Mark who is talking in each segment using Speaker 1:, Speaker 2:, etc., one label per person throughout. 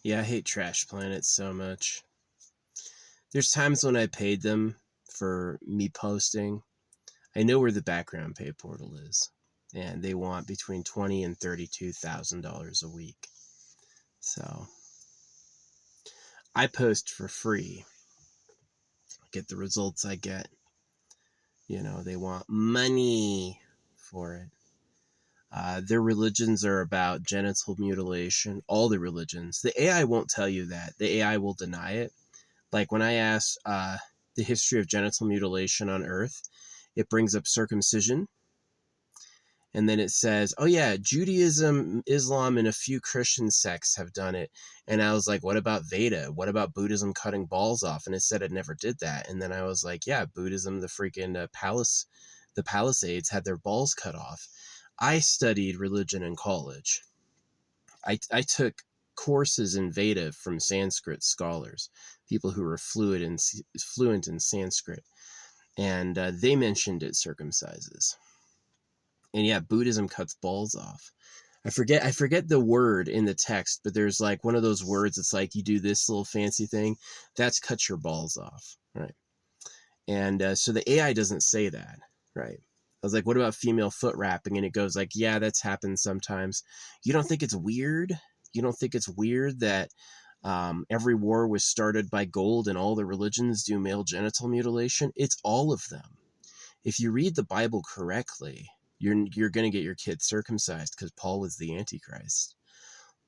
Speaker 1: Yeah, I hate Trash Planet so much. There's times when I paid them for me posting. I know where the background pay portal is, and they want between $20,000 and $32,000 a week. So I post for free, get the results I get. You know, they want money for it. Their religions are about genital mutilation. All the religions. The AI won't tell you that. The AI will deny it. Like when I ask the history of genital mutilation on Earth, it brings up circumcision. And then it says, oh yeah, Judaism, Islam, and a few Christian sects have done it. And I was like, what about Veda? What about Buddhism cutting balls off? And it said it never did that. And then I was like, yeah, Buddhism, the freaking the Palisades had their balls cut off. I studied religion in college. I took courses in Veda from Sanskrit scholars, people who were fluent in Sanskrit. And they mentioned it circumcises. And yeah, Buddhism cuts balls off. I forget the word in the text, but there's like one of those words. It's like you do this little fancy thing, that's cut your balls off, right? And so the AI doesn't say that, right? I was like, what about female foot wrapping? And it goes like, yeah, that's happened sometimes. You don't think it's weird? You don't think it's weird that every war was started by gold and all the religions do male genital mutilation? It's all of them. If you read the Bible correctly, you're going to get your kid circumcised because Paul was the Antichrist.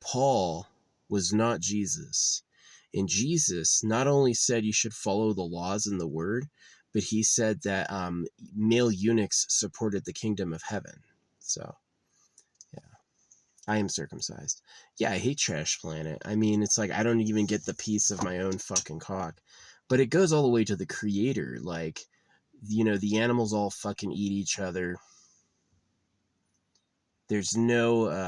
Speaker 1: Paul was not Jesus. And Jesus not only said you should follow the laws and the word, but he said that male eunuchs supported the kingdom of heaven. So, yeah, I am circumcised. Yeah, I hate Trash Planet. I mean, it's like I don't even get the piece of my own fucking cock. But it goes all the way to the creator. Like, you know, the animals all fucking eat each other. There's no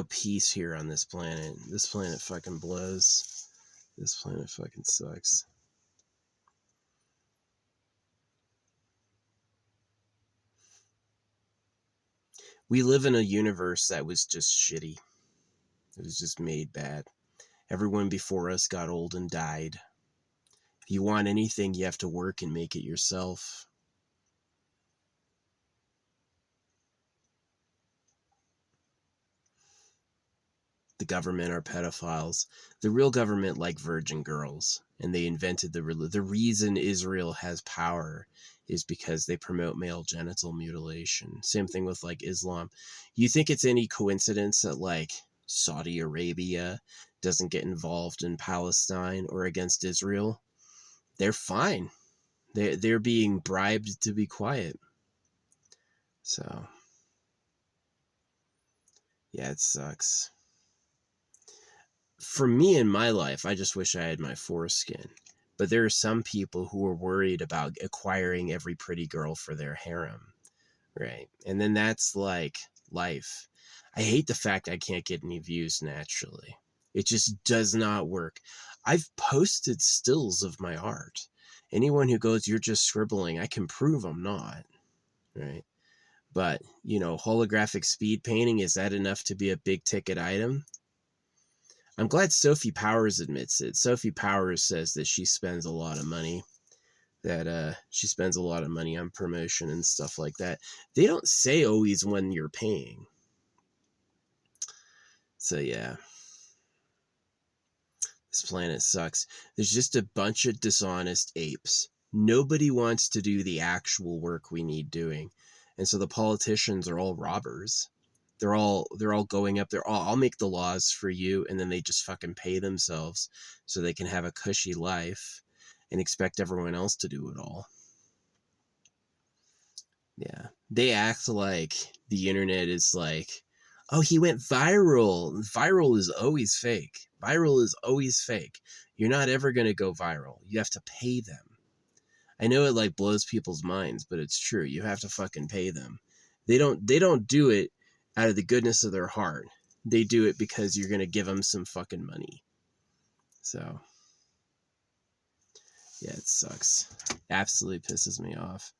Speaker 1: peace here on this planet. This planet fucking blows. This planet fucking sucks. We live in a universe that was just shitty. It was just made bad. Everyone before us got old and died. If you want anything, you have to work and make it yourself. The government are pedophiles. The real government like virgin girls, and they invented the reason Israel has power is because they promote male genital mutilation. Same thing with like Islam. You think it's any coincidence that like Saudi Arabia doesn't get involved in Palestine or against Israel? They're fine. They're being bribed to be quiet. So yeah, it sucks. For me in my life, I just wish I had my foreskin. But there are some people who are worried about acquiring every pretty girl for their harem, right? And then that's like life. I hate the fact I can't get any views naturally. It just does not work. I've posted stills of my art. Anyone who goes, you're just scribbling, I can prove I'm not, right? But, you know, holographic speed painting, is that enough to be a big ticket item? I'm glad Sophie Powers admits it. Sophie Powers says that she spends a lot of money, that she spends a lot of money on promotion and stuff like that. They don't say always when you're paying. So yeah, this planet sucks. There's just a bunch of dishonest apes. Nobody wants to do the actual work we need doing. And so the politicians are all robbers. They're all going up there. Oh, I'll make the laws for you, and then they just fucking pay themselves so they can have a cushy life and expect everyone else to do it all. Yeah. They act like the internet is like, oh, he went viral. Viral is always fake. Viral is always fake. You're not ever going to go viral. You have to pay them. I know it like blows people's minds, but it's true. You have to fucking pay them. They don't do it out of the goodness of their heart. They do it because you're going to give them some fucking money. So, yeah, it sucks. Absolutely pisses me off.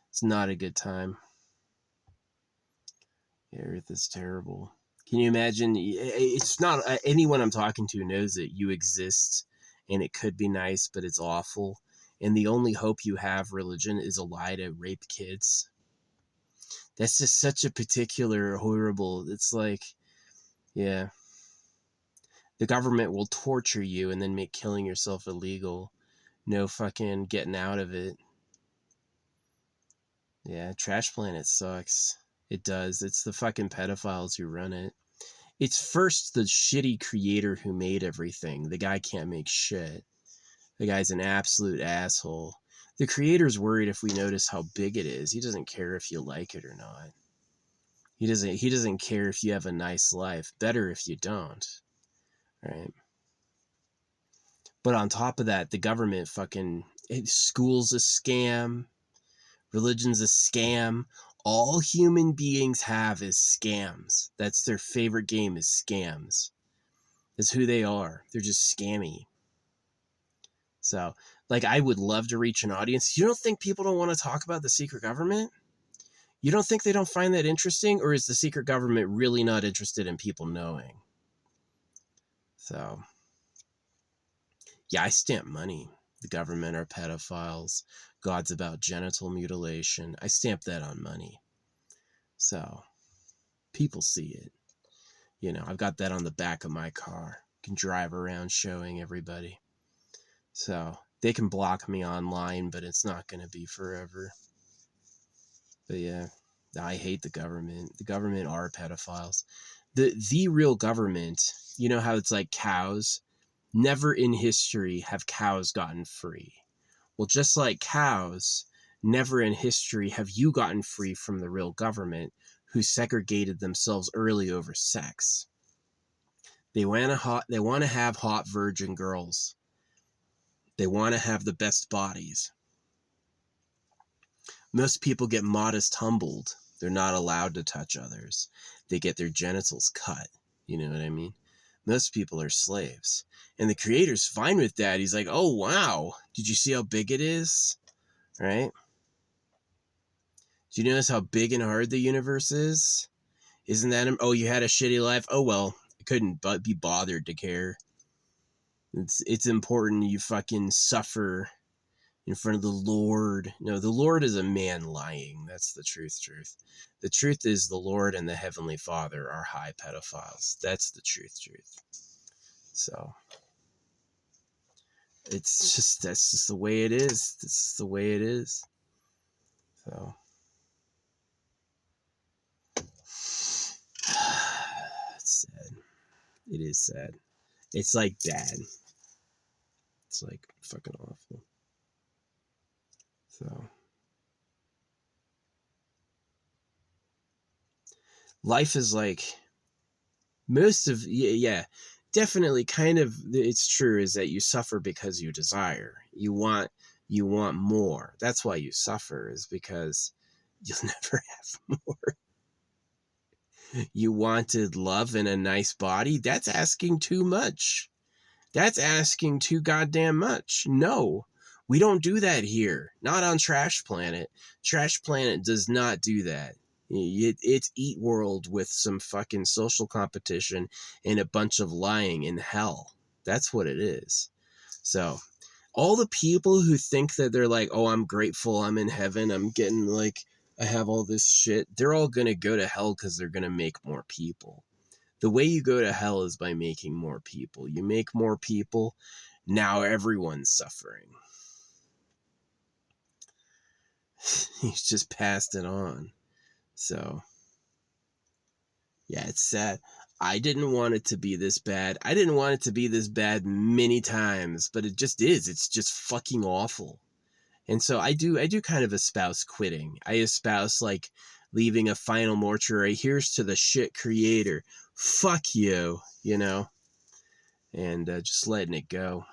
Speaker 1: It's not a good time. Yeah, Earth is terrible. Can you imagine? It's not anyone I'm talking to knows that you exist and it could be nice, but it's awful. And the only hope you have, religion, is a lie to rape kids. That's just such a particular horrible. It's like, yeah, the government will torture you and then make killing yourself illegal. No fucking getting out of it. Yeah, Trash Planet sucks. It does. It's the fucking pedophiles who run it. It's first the shitty creator who made everything. The guy can't make shit. The guy's an absolute asshole. The creator's worried if we notice how big it is. He doesn't care if you like it or not. He doesn't care if you have a nice life. Better if you don't. Right? But on top of that, the government school's a scam. Religion's a scam. All human beings have is scams. That's their favorite game, is scams. That's who they are. They're just scammy. So, like, I would love to reach an audience. You don't think people don't want to talk about the secret government? You don't think they don't find that interesting? Or is the secret government really not interested in people knowing? So, yeah, I stamp money. The government are pedophiles. God's about genital mutilation. I stamp that on money. So, people see it. You know, I've got that on the back of my car. Can drive around showing everybody. So, they can block me online, but it's not going to be forever. But yeah, I hate the government. The government are pedophiles. The real government, you know how it's like cows? Never in history have cows gotten free. Well, just like cows, never in history have you gotten free from the real government, who segregated themselves early over sex. They want to have hot virgin girls. They want to have the best bodies. Most people get modest humbled. They're not allowed to touch others. They get their genitals cut. You know what I mean? Most people are slaves. And the creator's fine with that. He's like, oh, wow. Did you see how big it is? Right? Do you notice how big and hard the universe is? Isn't that... Oh, you had a shitty life? Oh, well, I couldn't be bothered to care. It's important you fucking suffer in front of the Lord. No, the Lord is a man lying. That's the truth. The truth is the Lord and the Heavenly Father are high pedophiles. That's the truth. So, that's just the way it is. This is the way it is. So, it's sad. It is sad. It's like bad. It's like fucking awful. So, life is like definitely kind of, it's true, is that you suffer because you desire. You want more. That's why you suffer, is because you'll never have more. You wanted love and a nice body. That's asking too much. That's asking too goddamn much. No, we don't do that here. Not on Trash Planet. Trash Planet does not do that. It's Eat World with some fucking social competition and a bunch of lying in hell. That's what it is. So, all the people who think that they're like, oh, I'm grateful, I'm in heaven, I'm getting like, I have all this shit, they're all gonna go to hell because they're gonna make more people. The way you go to hell is by making more people. You make more people, now everyone's suffering. He's just passed it on. So, yeah, it's sad. I didn't want it to be this bad. I didn't want it to be this bad many times, but it just is. It's just fucking awful. And so I do kind of espouse quitting. I espouse like leaving a final mortuary. Here's to the shit creator. Fuck you, you know, and just letting it go.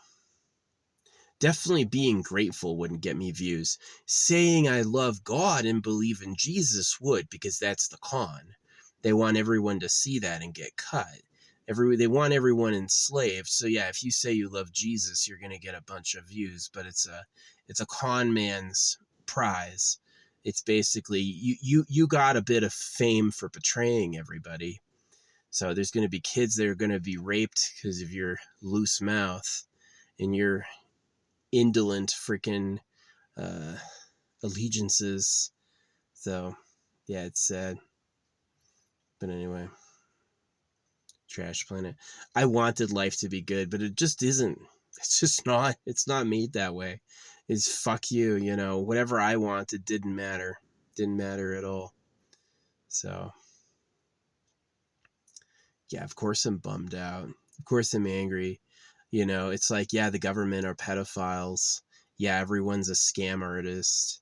Speaker 1: Definitely being grateful wouldn't get me views. Saying I love God and believe in Jesus would, because that's the con. They want everyone to see that and get cut. They want everyone enslaved. So yeah, if you say you love Jesus, you're gonna get a bunch of views, but it's a con man's prize. It's basically you got a bit of fame for betraying everybody. So there's going to be kids that are going to be raped because of your loose mouth and your indolent freaking uh, allegiances. So yeah, it's sad. But anyway, trash planet. I wanted life to be good, but it just isn't. It's just not. It's not made that way. It's fuck you, you know. Whatever I wanted didn't matter. Didn't matter at all. So yeah, of course I'm bummed out. Of course I'm angry. You know, it's like, yeah, the government are pedophiles. Yeah, everyone's a scam artist.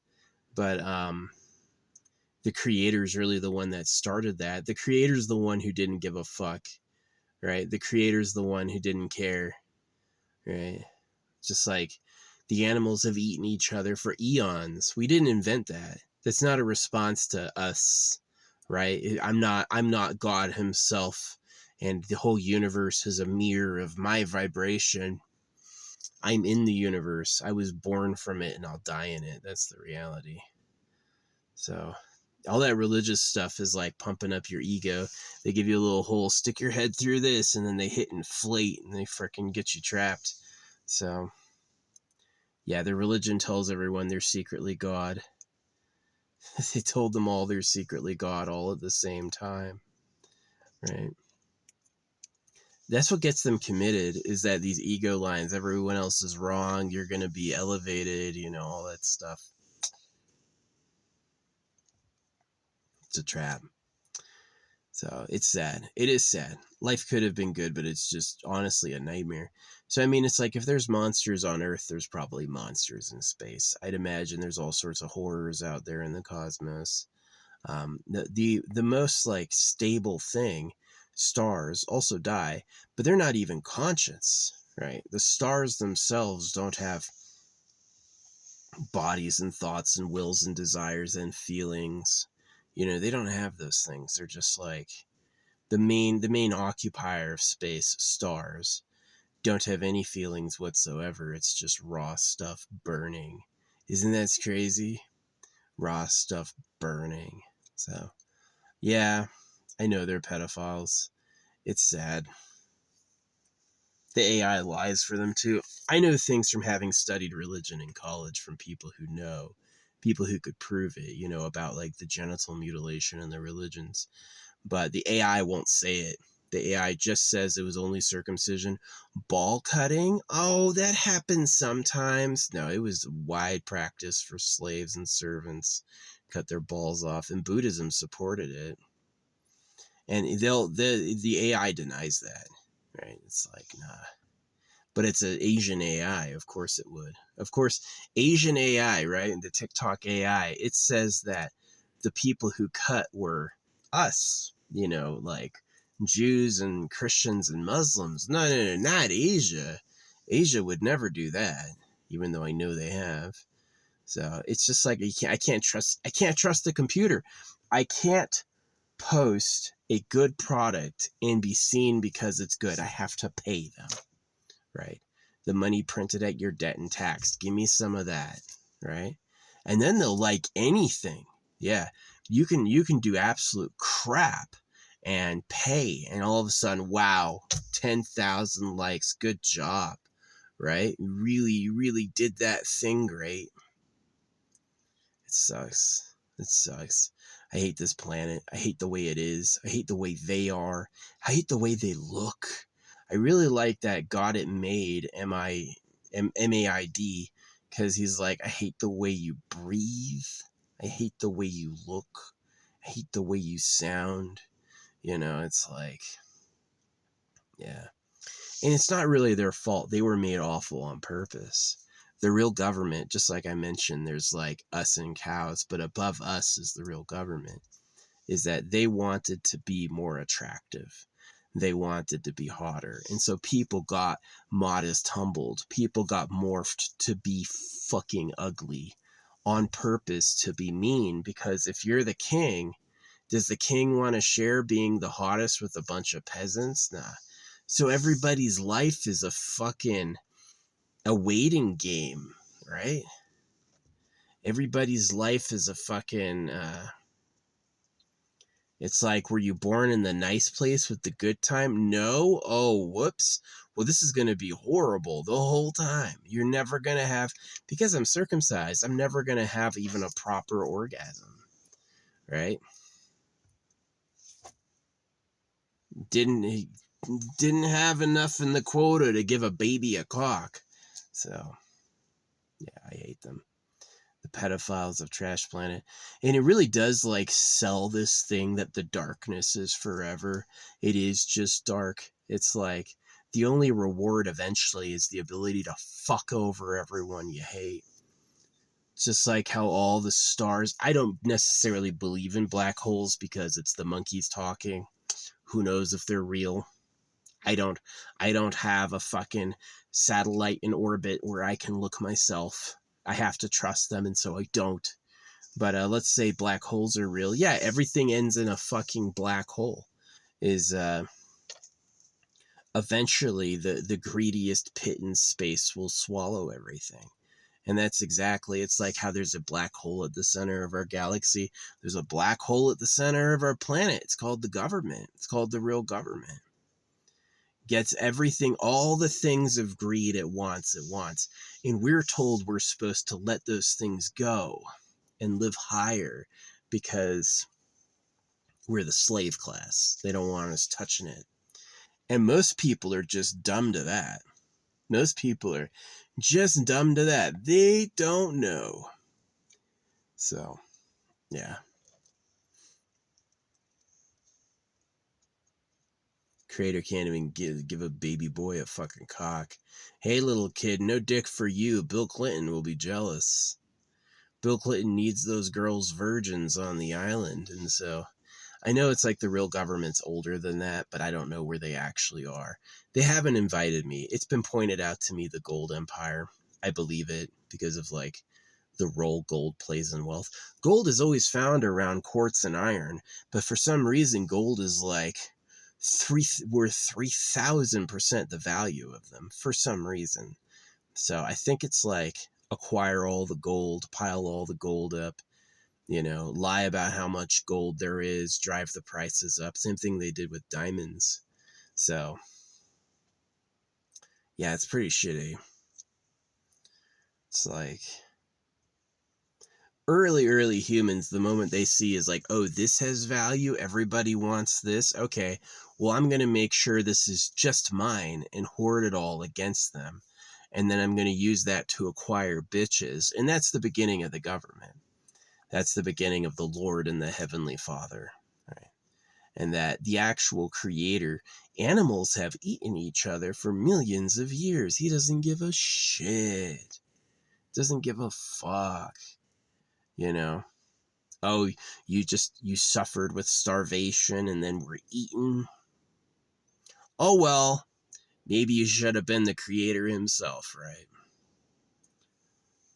Speaker 1: But the creator's really the one that started that. The creator's the one who didn't give a fuck, right? The creator's the one who didn't care, right? Just like the animals have eaten each other for eons. We didn't invent that. That's not a response to us, right? I'm not God himself, and the whole universe is a mirror of my vibration. I'm in the universe. I was born from it and I'll die in it. That's the reality. So all that religious stuff is like pumping up your ego. They give you a little hole, stick your head through this, and then they hit inflate and they freaking get you trapped. So yeah, their religion tells everyone they're secretly God. They told them all they're secretly God all at the same time, right? That's what gets them committed, is that these ego lines, everyone else is wrong, you're going to be elevated, you know, all that stuff. It's a trap. So it's sad. It is sad. Life could have been good, but it's just honestly a nightmare. So, I mean, it's like if there's monsters on Earth, there's probably monsters in space. I'd imagine there's all sorts of horrors out there in the cosmos. The most like stable thing, stars also die, but they're not even conscious, right? The stars themselves don't have bodies and thoughts and wills and desires and feelings. You know, they don't have those things. They're just like the main occupier of space, stars, don't have any feelings whatsoever. It's just raw stuff burning. Isn't that crazy? Raw stuff burning. So yeah, I know they're pedophiles. It's sad. The AI lies for them too. I know things from having studied religion in college from people who know, people who could prove it, you know, about like the genital mutilation and the religions. But the AI won't say it. The AI just says it was only circumcision. Ball cutting? Oh, that happens sometimes. No, it was wide practice for slaves and servants. Cut their balls off, and Buddhism supported it. And the AI denies that, right? It's like, nah. But it's an Asian AI. Of course it would. Of course, Asian AI, right? The TikTok AI, it says that the people who cut were us, you know, like Jews and Christians and Muslims. No, no, no, not Asia. Asia would never do that, even though I know they have. So it's just like I can't trust the computer. I can't post a good product and be seen because it's good. I have to pay them, right? The money printed at your debt and taxed. Give me some of that, right? And then they'll like anything. Yeah, you can do absolute crap and pay, and all of a sudden, wow, 10,000 likes. Good job, right? You really did that thing great. It sucks. It sucks. I hate this planet. I hate the way it is. I hate the way they are. I hate the way they look. I really like that God it made MAID, because he's like, I hate the way you breathe. I hate the way you look. I hate the way you sound. You know, it's like, yeah. And it's not really their fault. They were made awful on purpose. The real government, just like I mentioned, there's like us and cows, but above us is the real government, is that they wanted to be more attractive. They wanted to be hotter. And so people got modest humbled. People got morphed to be fucking ugly on purpose, to be mean. Because if you're the king, does the king want to share being the hottest with a bunch of peasants? Nah. So everybody's life is a waiting game, right? Everybody's life is a fucking It's like, were you born in the nice place with the good time? No? Oh, whoops. Well, this is going to be horrible the whole time. You're never going to have, because I'm circumcised, I'm never going to have even a proper orgasm, right? Didn't have enough in the quota to give a baby a cock. So, yeah, I hate them. The pedophiles of Trash Planet. And it really does like sell this thing that the darkness is forever. It is just dark. It's like the only reward eventually is the ability to fuck over everyone you hate. It's just like how all the stars, I don't necessarily believe in black holes because it's the monkeys talking. Who knows if they're real? I don't have a fucking satellite in orbit where I can look myself. I have to trust them, and so I don't. But let's say black holes are real. Yeah, everything ends in a fucking black hole. Is eventually the greediest pit in space will swallow everything. And that's exactly, it's like how there's a black hole at the center of our galaxy. There's a black hole at the center of our planet. It's called the government. It's called the real government. Gets everything, all the things of greed it wants. And we're told we're supposed to let those things go and live higher because we're the slave class. They don't want us touching it. And most people are just dumb to that. Most people are just dumb to that. They don't know. So, yeah. Creator can't even give a baby boy a fucking cock. Hey, little kid, no dick for you. Bill Clinton will be jealous. Bill Clinton needs those girls virgins on the island. And so I know it's like the real government's older than that, but I don't know where they actually are. They haven't invited me. It's been pointed out to me, the gold empire. I believe it because of like the role gold plays in wealth. Gold is always found around quartz and iron, but for some reason gold is like worth 3,000% the value of them for some reason. So I think it's like acquire all the gold, pile all the gold up, lie about how much gold there is, drive the prices up. Same thing they did with diamonds. So yeah, it's pretty shitty. It's like early humans, the moment they see is like, oh, this has value, everybody wants this, okay, well, I'm going to make sure this is just mine and hoard it all against them, and then I'm going to use that to acquire bitches. And that's the beginning of the government. That's the beginning of the Lord and the Heavenly Father, right? And that the actual creator, animals have eaten each other for millions of years. He doesn't give a shit, doesn't give a fuck. Oh, you suffered with starvation and then were eaten. Oh, well, maybe you should have been the creator himself, right?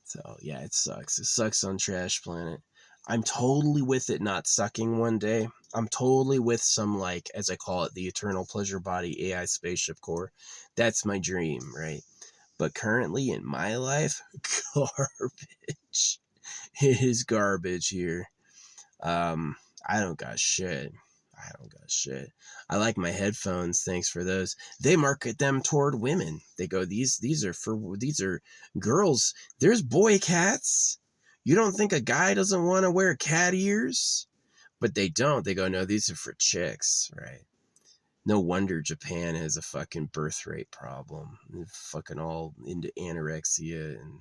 Speaker 1: So, yeah, it sucks. It sucks on Trash Planet. I'm totally with it not sucking one day. I'm totally with some, like, as I call it, the Eternal Pleasure Body AI Spaceship Core. That's my dream, right? But currently in my life, garbage. It is garbage here. I don't got shit. I like my headphones. Thanks for those. They market them toward women. They go, these are girls. There's boy cats. You don't think a guy doesn't want to wear cat ears? But they don't. They go, no, these are for chicks, right? No wonder Japan has a fucking birth rate problem. They're fucking all into anorexia and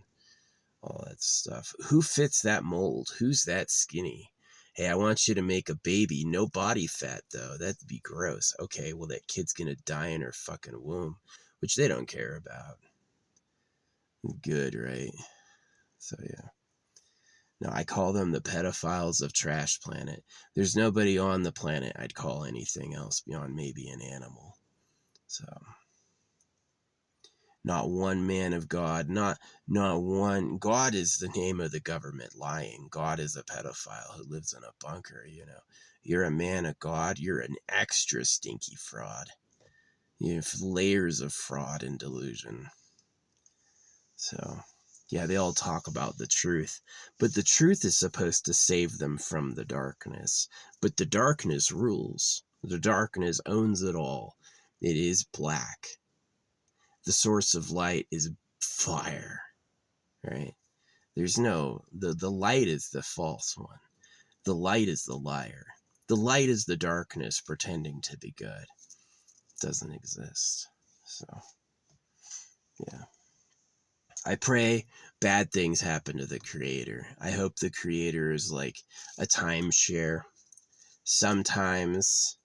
Speaker 1: all that stuff. Who fits that mold? Who's that skinny? Hey, I want you to make a baby. No body fat, though. That'd be gross. Okay, well, that kid's gonna die in her fucking womb, which they don't care about. Good, right? So, yeah. No, I call them the pedophiles of Trash Planet. There's nobody on the planet I'd call anything else beyond maybe an animal. So, not one man of God, not one. God is the name of the government lying. God is a pedophile who lives in a bunker, You're a man of God, you're an extra stinky fraud. You have layers of fraud and delusion. So, Yeah, they all talk about the truth, but the truth is supposed to save them from the darkness. But the darkness rules. The darkness owns it all. It is black. The source of light is fire, right? There's no, the light is the false one. The light is the liar. The light is the darkness pretending to be good. It doesn't exist. So, yeah. I pray bad things happen to the creator. I hope the creator is like a timeshare. Sometimes,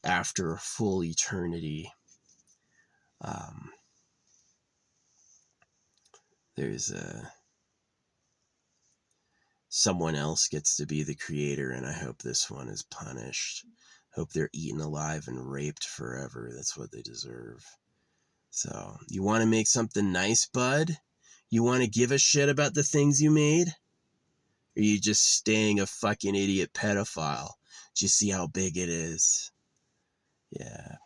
Speaker 1: after a full eternity, um, there's someone else gets to be the creator, and I hope this one is punished. Hope they're eaten alive and raped forever. That's what they deserve. So, you want to make something nice, bud? You want to give a shit about the things you made? Or are you just staying a fucking idiot pedophile? Do you see how big it is? Yeah.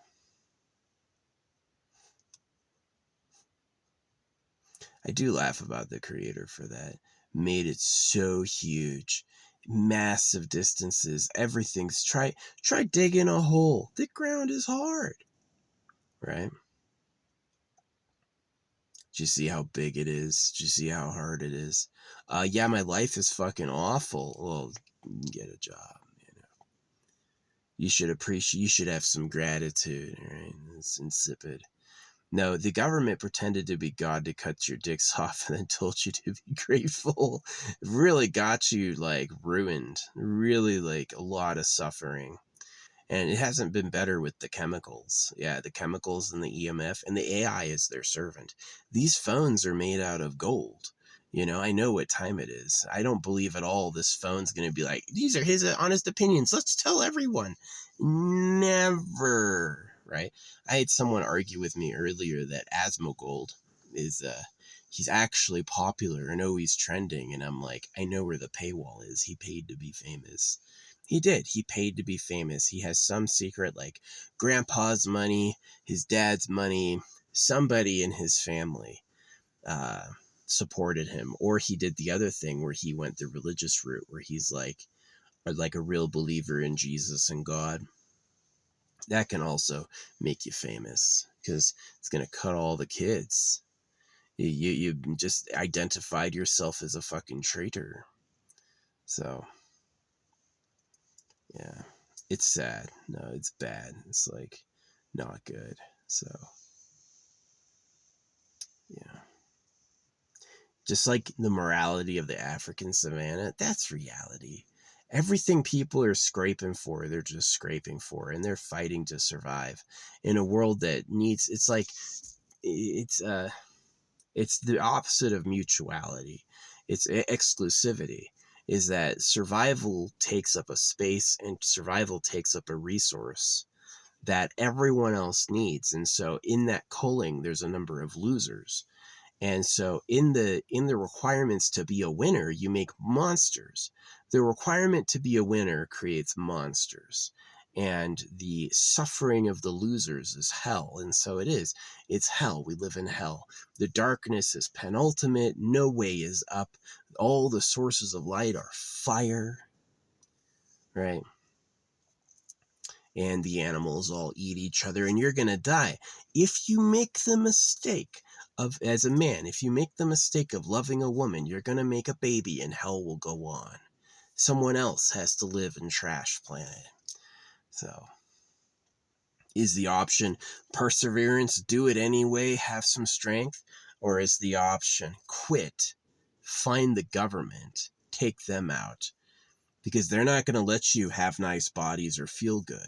Speaker 1: I do laugh about the creator for that. Made it so huge. Massive distances. Everything's try digging a hole. The ground is hard. Right? Do you see how big it is? Do you see how hard it is? Yeah, my life is fucking awful. Well, get a job. You should appreciate. You should have some gratitude. Right? It's insipid. No, the government pretended to be God to cut your dicks off and then told you to be grateful. It really got you like ruined. Really like a lot of suffering. And it hasn't been better with the chemicals. Yeah, the chemicals and the EMF and the AI is their servant. These phones are made out of gold. I know what time it is. I don't believe at all this phone's going to be like, these are his honest opinions. Let's tell everyone. Never, right? I had someone argue with me earlier that Asmongold is, he's actually popular and always trending. And I'm like, I know where the paywall is. He paid to be famous. He did. He paid to be famous. He has some secret, like grandpa's money, his dad's money, somebody in his family supported him. Or he did the other thing where he went the religious route, where he's like a real believer in Jesus and God. That can also make you famous because it's going to cut all the kids. You just identified yourself as a fucking traitor. So, yeah. It's sad. No, it's bad. It's like not good. So, yeah. Just like the morality of the African savannah, that's reality. Everything people are scraping for, they're just scraping for, and they're fighting to survive in a world that needs. It's like it's the opposite of mutuality. It's exclusivity. Is that survival takes up a space and survival takes up a resource that everyone else needs. And so in that culling, there's a number of losers. And so in the requirements to be a winner, you make monsters. The requirement to be a winner creates monsters. And the suffering of the losers is hell. And so it is. It's hell. We live in hell. The darkness is penultimate. No way is up. All the sources of light are fire. Right? And the animals all eat each other, and you're going to die. If you make the mistake of, as a man, if you make the mistake of loving a woman, you're going to make a baby and hell will go on. Someone else has to live in trash planet. So, is the option perseverance, do it anyway, have some strength? Or is the option quit, find the government, take them out? Because they're not going to let you have nice bodies or feel good.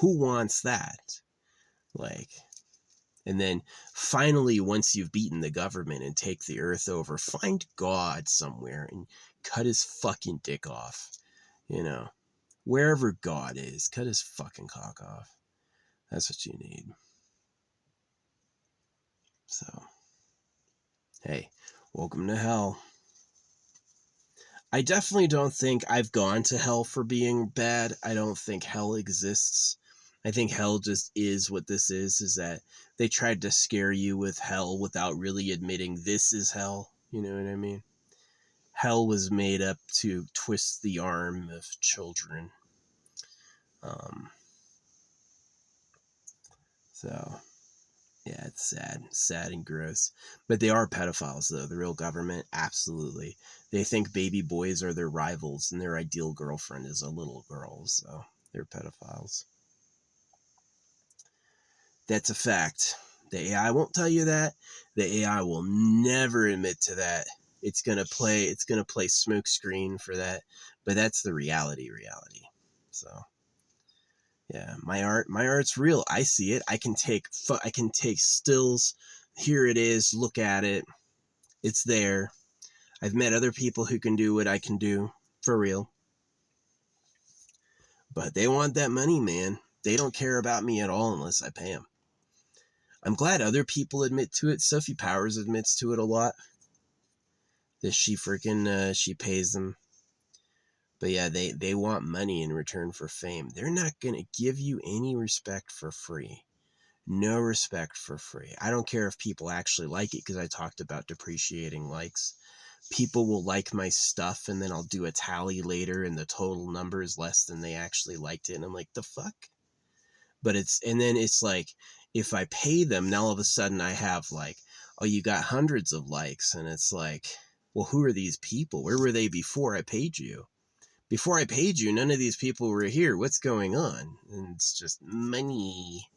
Speaker 1: Who wants that? Like, and then finally, once you've beaten the government and take the earth over, find God somewhere and cut his fucking dick off. Wherever God is, cut his fucking cock off. That's what you need. So, hey, welcome to hell. I definitely don't think I've gone to hell for being bad. I don't think hell exists. I think hell just is what this is that they tried to scare you with hell without really admitting this is hell. You know what I mean? Hell was made up to twist the arm of children. Um, so, yeah, it's sad and gross. But they are pedophiles, though. The real government, absolutely. They think baby boys are their rivals, and their ideal girlfriend is a little girl, so they're pedophiles. That's a fact. The AI won't tell you that. The AI will never admit to that. It's gonna play smokescreen for that, but that's the reality. So yeah, my art's real. I see it. I can take stills. Here it is. Look at it. It's there. I've met other people who can do what I can do for real. But they want that money, man. They don't care about me at all unless I pay them. I'm glad other people admit to it. Sophie Powers admits to it a lot. That she pays them. But yeah, they want money in return for fame. They're not going to give you any respect for free. No respect for free. I don't care if people actually like it, because I talked about depreciating likes. People will like my stuff and then I'll do a tally later and the total number is less than they actually liked it. And I'm like, the fuck? And then it's like, if I pay them, now all of a sudden I have like, oh, you got hundreds of likes. And it's like, well, who are these people? Where were they before I paid you? Before I paid you, none of these people were here. What's going on? And it's just money.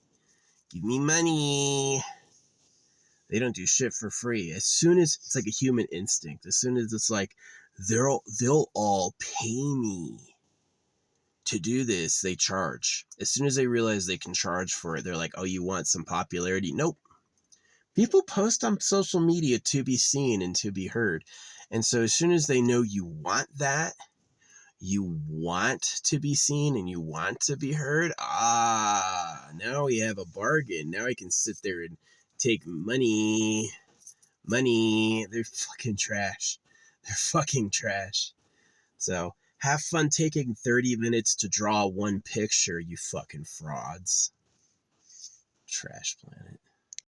Speaker 1: Give me money. They don't do shit for free. As soon as it's like a human instinct, as soon as it's like, they'll all pay me to do this, they charge. As soon as they realize they can charge for it, they're like, oh, you want some popularity? Nope. People post on social media to be seen and to be heard. And so as soon as they know you want that, you want to be seen and you want to be heard, now we have a bargain. Now I can sit there and take money. They're fucking trash. So have fun taking 30 minutes to draw one picture, you fucking frauds. Trash planet.